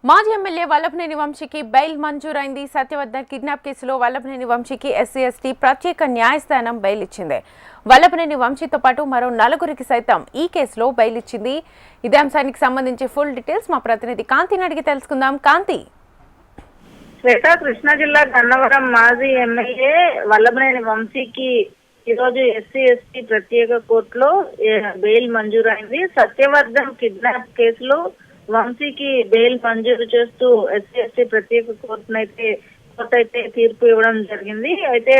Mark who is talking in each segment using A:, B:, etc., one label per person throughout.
A: మాజీ ఎమ్మెల్యే వల్లభనేని వంశీకి bail మంజూరైంది. Satyavardhan kidnap కేసులో వల్లభనేని వంశీకి ఎస్సీ ఎస్టీ ప్రత్యేక న్యాయస్థానం బెయిల్ ఇచ్చింది. వల్లభనేని వంశీతో పాటు మరో 4గురికి సైతం ఈ కేసులో బెయిల్ ఇచ్చింది. ఇదే అంశానికి సంబంధించి ఫుల్ డీటెయిల్స్ మా ప్రతినిధి కాంతిని అడిగి తెలుసుకుందాం. కాంతి.
B: శ్వేత, కృష్ణా జిల్లా గన్నవరం మాజీ ఎమ్మెల్యే వల్లభనేని వంశీకి ఈరోజు ఎస్సీ ఎస్టీ ప్రత్యేక కోర్టులో బెయిల్ మంజూరైంది. సత్యవర్ధన్ కిడ్నాప్ కేసులో వంశీకి బెయిల్ మంజూరు చేస్తూ ఎస్సీ ఎస్టీ ప్రత్యేక కోర్టు అయితే తీర్పు ఇవ్వడం జరిగింది. అయితే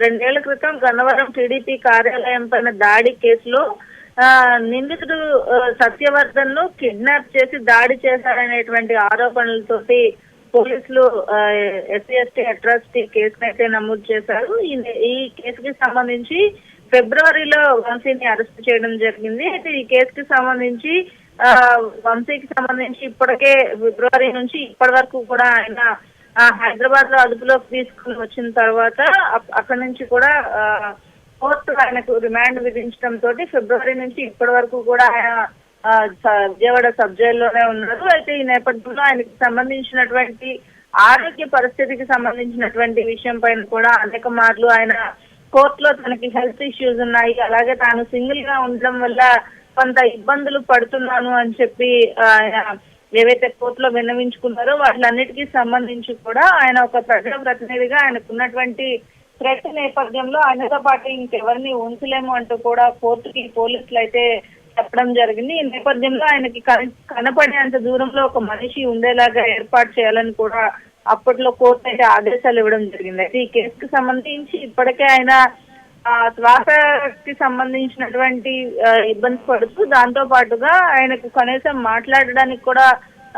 B: రెండేళ్ల క్రితం గన్నవరం టీడీపీ కార్యాలయం పైన దాడి కేసులో నిందితుడు సత్యవర్ధన్ ను కిడ్నాప్ చేసి దాడి చేశారనేటువంటి ఆరోపణలతోటి పోలీసులు ఎస్సీ ఎస్టీ అట్రాసిటీ కేసునైతే నమోదు చేశారు. ఈ కేసుకి సంబంధించి ఫిబ్రవరిలో వంశీని అరెస్ట్ చేయడం జరిగింది. అయితే ఈ కేసుకి సంబంధించి వంశీకి సంబంధించి ఇప్పటికే ఫిబ్రవరి నుంచి ఇప్పటి వరకు కూడా ఆయన హైదరాబాద్ లో అదుపులోకి తీసుకుని వచ్చిన తర్వాత అక్కడి నుంచి కూడా కోర్టు ఆయనకు రిమాండ్ విధించడంతో ఫిబ్రవరి నుంచి ఇప్పటి వరకు కూడా ఆయన విజయవాడ సబ్ జైల్లోనే ఉన్నారు. అయితే ఈ నేపథ్యంలో ఆయనకి సంబంధించినటువంటి ఆరోగ్య పరిస్థితికి సంబంధించినటువంటి విషయం పైన కూడా అనేక మార్లు ఆయన కోర్టులో తనకి హెల్త్ ఇష్యూస్ ఉన్నాయి, అలాగే తాను సింగిల్ గా ఉండడం వల్ల కొంత ఇబ్బందులు పడుతున్నాను అని చెప్పి ఆయన ఏవైతే కోర్టులో విన్నవించుకున్నారో వాటిలన్నిటికీ సంబంధించి కూడా ఆయన ఒక ప్రజాప్రతినిధిగా ఆయనకు ఉన్నటువంటి థ్రెట్ నేపథ్యంలో ఆయనతో పాటు ఇంకెవరిని ఉంచలేము అంటూ కూడా కోర్టుకి పోలీసులు అయితే చెప్పడం జరిగింది. ఈ నేపథ్యంలో ఆయనకి కనపడేంత దూరంలో ఒక మనిషి ఉండేలాగా ఏర్పాటు చేయాలని కూడా అప్పట్లో కోర్టు అయితే ఆదేశాలు ఇవ్వడం జరిగింది. అయితే ఈ కేసుకు సంబంధించి ఇప్పటికే ఆయన శ్వాసకి సంబంధించినటువంటి ఇబ్బంది పడుతూ దాంతో పాటుగా ఆయనకు కనీసం మాట్లాడడానికి కూడా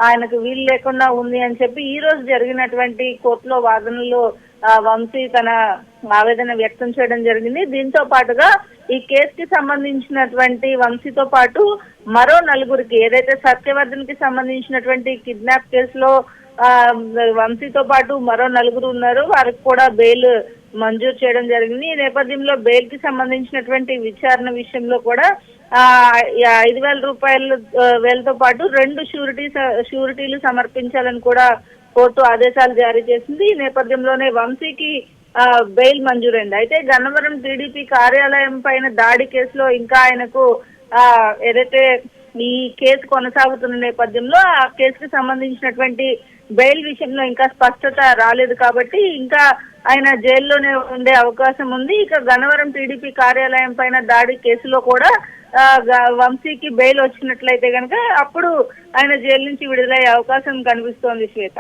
B: ఆయనకు వీలు లేకుండా ఉంది అని చెప్పి ఈ రోజు జరిగినటువంటి కోర్టులో వాదనలో వంశీ తన ఆవేదన వ్యక్తం చేయడం జరిగింది. దీంతో పాటుగా ఈ కేసుకి సంబంధించినటువంటి వంశీతో పాటు మరో 4గురికి ఏదైతే సత్యవర్ధన్ కి సంబంధించినటువంటి కిడ్నాప్ కేసులో వంశీతో పాటు మరో 4గురు ఉన్నారు, వారికి కూడా బెయిల్ మంజూరు చేయడం జరిగింది. ఈ నేపథ్యంలో బెయిల్ కి సంబంధించినటువంటి విచారణ విషయంలో కూడా 5,000 రూపాయలతో పాటు 2 షూరిటీలు సమర్పించాలని కూడా కోర్టు ఆదేశాలు జారీ చేసింది. ఈ నేపథ్యంలోనే వంశీకి బెయిల్ మంజూరైంది. అయితే గన్నవరం టీడీపీ కార్యాలయం పైన దాడి కేసులో ఇంకా ఆయనకు ఏదైతే ఈ కేసు కొనసాగుతున్న నేపథ్యంలో ఆ కేసుకి సంబంధించినటువంటి బెయిల్ విషయంలో ఇంకా స్పష్టత రాలేదు కాబట్టి ఇంకా ఆయన జైల్లోనే ఉండే అవకాశం ఉంది. ఇక గన్నవరం టీడీపీ కార్యాలయం పైన దాడి కేసులో కూడా వంశీకి బెయిల్ వచ్చినట్లయితే కనుక అప్పుడు ఆయన జైలు నుంచి విడుదలయ్యే అవకాశం కనిపిస్తోంది శ్వేత.